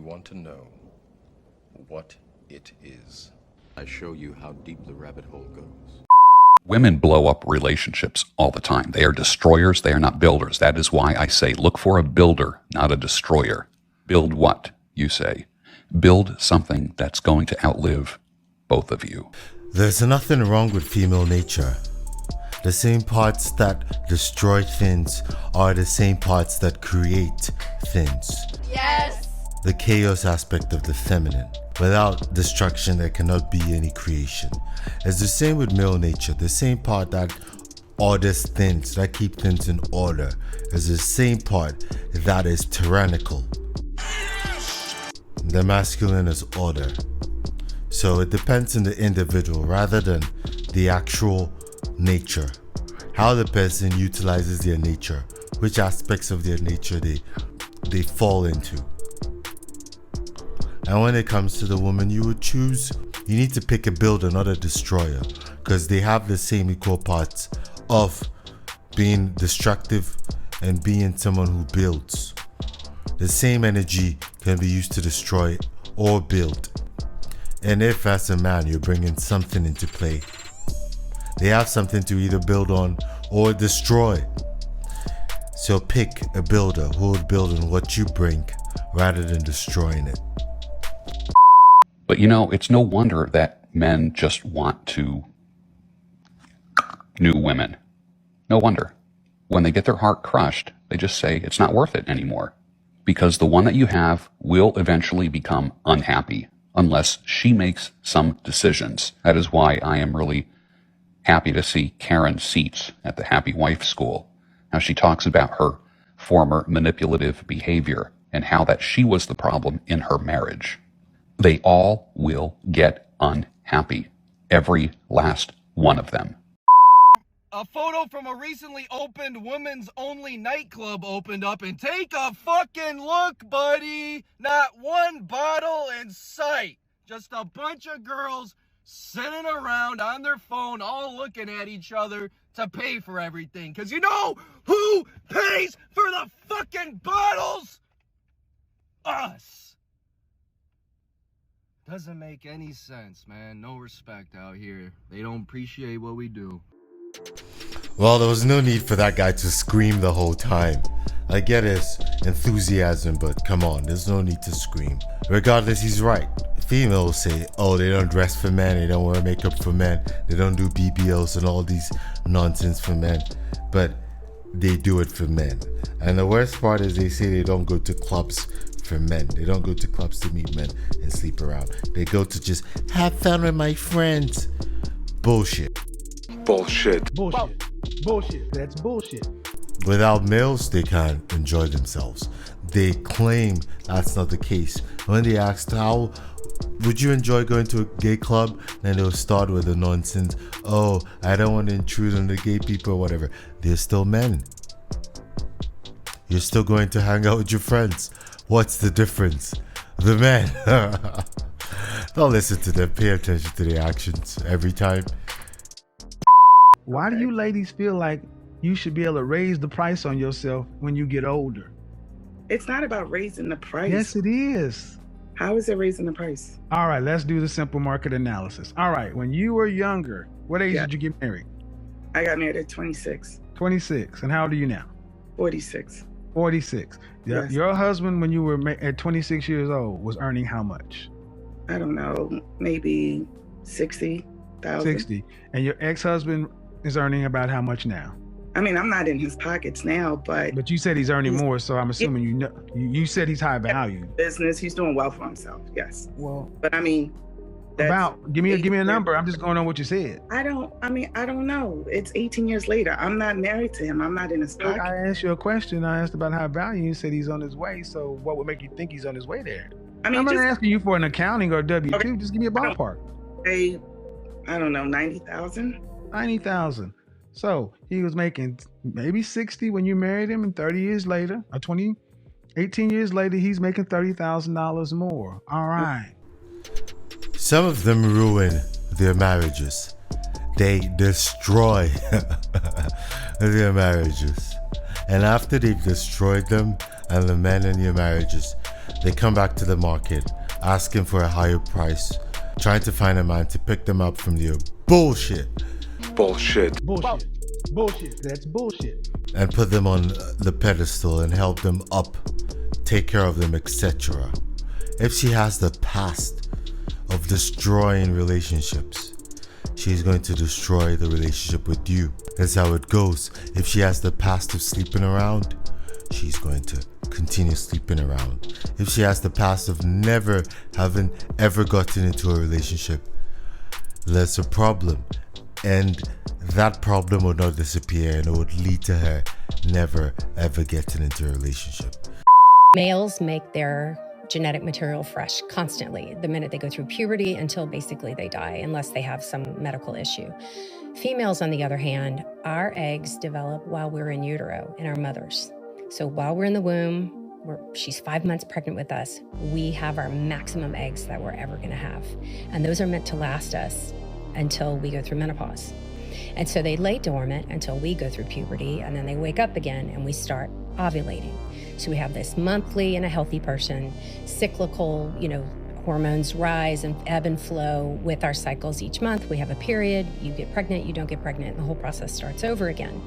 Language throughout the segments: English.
you want to know what it is? I show you how deep the rabbit hole goes. Women blow up relationships all the time. They are destroyers. They are not builders. That is why I say look for a builder, not a destroyer. Build what, you say? Build something that's going to outlive both of you. There's nothing wrong with female nature. The same parts that destroy things are the same parts that create things. Yes! The chaos aspect of the feminine. Without destruction, there cannot be any creation. It's the same with male nature. The same part that orders things, that keep things in order, is the same part that is tyrannical. The masculine is order. So it depends on the individual rather than the actual nature. How the person utilizes their nature, which aspects of their nature they fall into. And when it comes to the woman you would choose, you need to pick a builder, not a destroyer, because they have the same equal parts of being destructive and being someone who builds. The same energy can be used to destroy or build. And if as a man you're bringing something into play, they have something to either build on or destroy. So pick a builder who will build on what you bring rather than destroying it. But you know, it's no wonder that men just want to new women. No wonder. When they get their heart crushed, they just say it's not worth it anymore. Because the one that you have will eventually become unhappy unless she makes some decisions. That is why I am really happy to see Karen Seats at the Happy Wife School. Now she talks about her former manipulative behavior and how that she was the problem in her marriage. They all will get unhappy. Every last one of them. A photo from a recently opened women's only nightclub opened up, and take a fucking look, buddy. Not one bottle in sight. Just a bunch of girls sitting around on their phone, all looking at each other to pay for everything. Cause you know who pays for the fucking bottles? Us. Doesn't make any sense, man. No respect out here. They don't appreciate what we do. Well, there was no need for that guy to scream the whole time. I get his enthusiasm, but come on, there's no need to scream. Regardless, he's right. Females say, oh, they don't dress for men, they don't wear makeup for men, they don't do BBLs and all these nonsense for men. But they do it for men. And the worst part is they say they don't go to clubs for men. They don't go to clubs to meet men and sleep around. They go to just have fun with my friends. Bullshit. Bullshit. Bullshit. Bullshit. That's bullshit. Without males, they can't enjoy themselves. They claim that's not the case. When they asked how would you enjoy going to a gay club, then they'll start with the nonsense. Oh, I don't want to intrude on the gay people or whatever. They're still men. You're still going to hang out with your friends. What's the difference? The men. Don't listen to them. Pay attention to their actions every time. Why do you ladies feel like you should be able to raise the price on yourself when you get older? It's not about raising the price. Yes, it is. How is it raising the price? All right, let's do the simple market analysis. All right, when you were younger, what age did you get married? I got married at 26. 26. And how old are you now? 46. 46. Yes. Your husband, when you were at 26 years old, was earning how much? I don't know, maybe 60,000. 60. And your ex-husband is earning about how much now? I mean, I'm not in his pockets now, but you said he's earning more, so I'm assuming you said he's high value. Business, he's doing well for himself. Yes. Well, but I mean, give me a number. I'm just going on what you said. I don't know. It's 18 years later. I'm not married to him. I'm not in his pocket. I asked you a question. I asked about high value. You said he's on his way. So what would make you think he's on his way there? I mean, I'm not asking you for an accounting or W-2. Okay. Just give me a ballpark. I don't know, 90,000. 90,000. So he was making maybe 60 when you married him, and 30 years later, 18 years later, he's making $30,000 more. All right. Some of them ruin their marriages. They destroy their marriages. And after they've destroyed them and the men in your marriages, They come back to the market, asking for a higher price, trying to find a man to pick them up from their bullshit Bullshit. Bullshit. That's bullshit. and put them on the pedestal and help them up, take care of them, etc. If she has the past of destroying relationships, she's going to destroy the relationship with you. That's how it goes. If she has the past of sleeping around, she's going to continue sleeping around. If she has the past of never having ever gotten into a relationship, there's a problem. And that problem will not disappear and it would lead to her never ever getting into a relationship. Males make their genetic material fresh constantly the minute they go through puberty until basically they die, unless they have some medical issue. Females, on the other hand, our eggs develop while we're in utero in our mothers. So while we're in the womb, she's 5 months pregnant with us, we have our maximum eggs that we're ever gonna have. And those are meant to last us until we go through menopause. And so they lay dormant until we go through puberty, and then they wake up again and we start ovulating. So we have this monthly in a healthy person, cyclical, hormones rise and ebb and flow with our cycles each month. We have a period, you get pregnant, you don't get pregnant, and the whole process starts over again.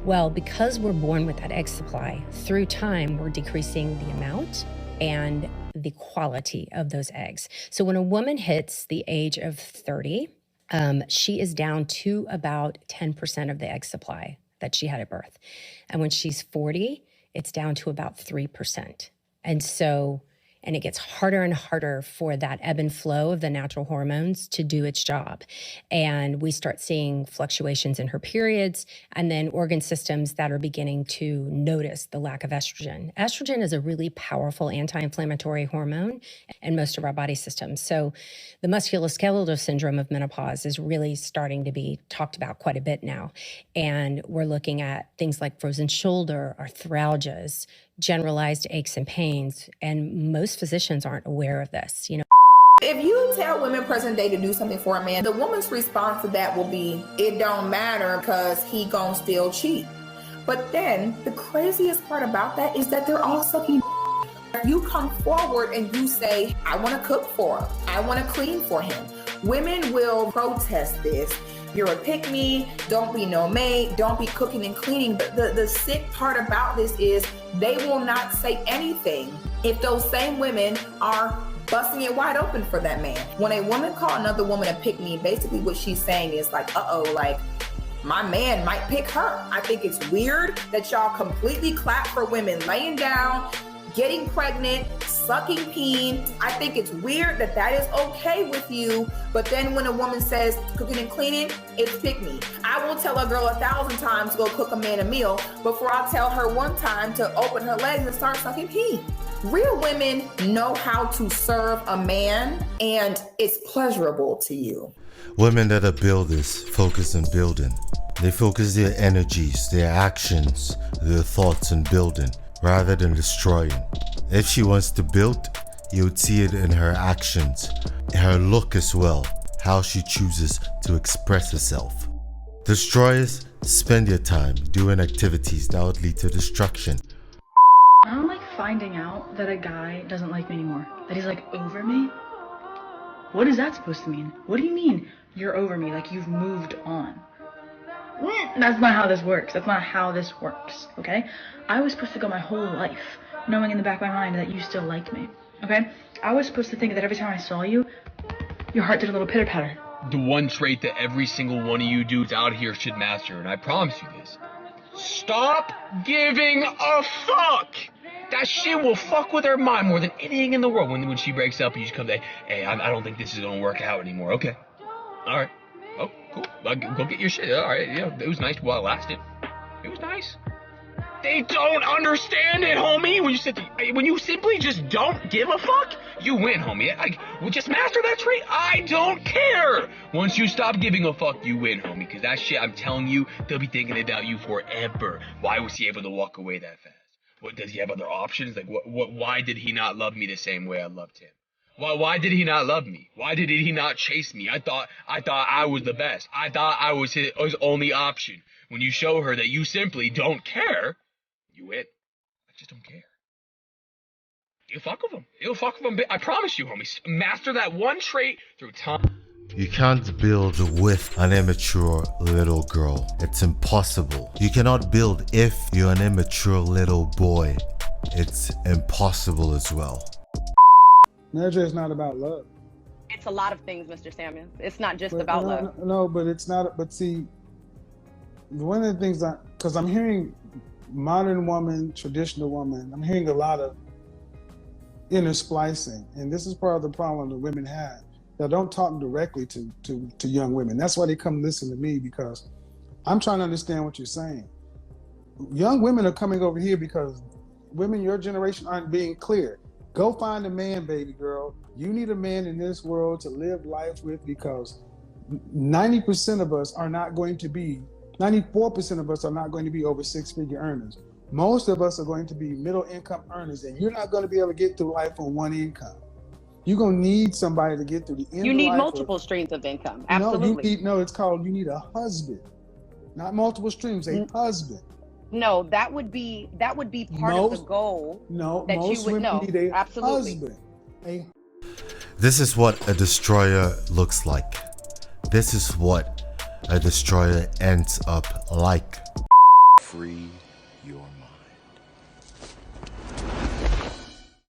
Well, because we're born with that egg supply, through time, we're decreasing the amount and the quality of those eggs. So when a woman hits the age of 30, she is down to about 10% of the egg supply that she had at birth. And when she's 40, it's down to about 3%. And it gets harder and harder for that ebb and flow of the natural hormones to do its job. And we start seeing fluctuations in her periods and then organ systems that are beginning to notice the lack of estrogen. Estrogen is a really powerful anti-inflammatory hormone in most of our body systems. So the musculoskeletal syndrome of menopause is really starting to be talked about quite a bit now. And we're looking at things like frozen shoulder, arthralgias, generalized aches and pains, and most physicians aren't aware of this. If you tell women present day to do something for a man, the woman's response to that will be, it don't matter because he gon' still cheat. But then the craziest part about that is that they're all sucking. You come forward and you say, I want to cook for him, I want to clean for him. Women will protest this. You're a pick-me, don't be no maid, don't be cooking and cleaning. But the sick part about this is they will not say anything if those same women are busting it wide open for that man. When a woman call another woman a pick-me, basically what she's saying is like, my man might pick her. I think it's weird that y'all completely clap for women laying down, getting pregnant, sucking peen. I think it's weird that that is okay with you, but then when a woman says cooking and cleaning, it's pick me. I will tell a girl 1,000 times to go cook a man a meal before I'll tell her one time to open her legs and start sucking peen. Real women know how to serve a man, and it's pleasurable to you. Women that are builders focus on building. They focus their energies, their actions, their thoughts on building rather than destroying. If she wants to build, you would see it in her actions, her look as well, how she chooses to express herself. Destroyers spend your time doing activities that would lead to destruction. I don't like finding out that a guy doesn't like me anymore, that he's like over me. What is that supposed to mean? What do you mean you're over me, like you've moved on? That's not how this works. That's not how this works, okay? I was supposed to go my whole life knowing in the back of my mind that you still liked me, okay? I was supposed to think that every time I saw you, your heart did a little pitter-patter. The one trait that every single one of you dudes out here should master, and I promise you this. Stop giving a fuck! That shit will fuck with her mind more than anything in the world. When she breaks up and you just come say, hey, I don't think this is gonna work out anymore. Okay. Alright. Oh, cool. Go get your shit. Alright, yeah, it was nice while it lasted. It was nice. They don't understand it, homie. When you simply just don't give a fuck, you win, homie. Just master that trait. I don't care. Once you stop giving a fuck, you win, homie. Because that shit, I'm telling you, they'll be thinking about you forever. Why was he able to walk away that fast? What, does he have other options? Like, why did he not love me the same way I loved him? Why did he not love me? Why did he not chase me? I thought I was the best. I thought I was his only option. When you show her that you simply don't care, you win. I just don't care. You'll fuck with him. You'll fuck with him. I promise you, homies. Master that one trait through time. You can't build with an immature little girl. It's impossible. You cannot build if you're an immature little boy. It's impossible as well. Marriage is not about love. It's a lot of things, Mr. Samuels. It's not just But, about love. No, but it's not. But see, one of the things because I'm hearing modern woman, traditional woman, I'm hearing a lot of inner splicing. And this is part of the problem that women have. They don't talk directly to young women. That's why they come listen to me, because I'm trying to understand what you're saying. Young women are coming over here because women your generation aren't being clear. Go find a man, baby girl. You need a man in this world to live life with, because 90% of us are not going to be, 94% of us are not going to be over six-figure earners. Most of us are going to be middle income earners, and you're not going to be able to get through life on one income. You're going to need somebody to get through the end of life. You need multiple streams of income. Absolutely. It's called, you need a husband. Not multiple streams, a husband. No, that would be part of the goal. No, that most you would women know. need a Absolutely. husband. This is what a destroyer looks like. This is what a destroyer ends up like. Free your mind.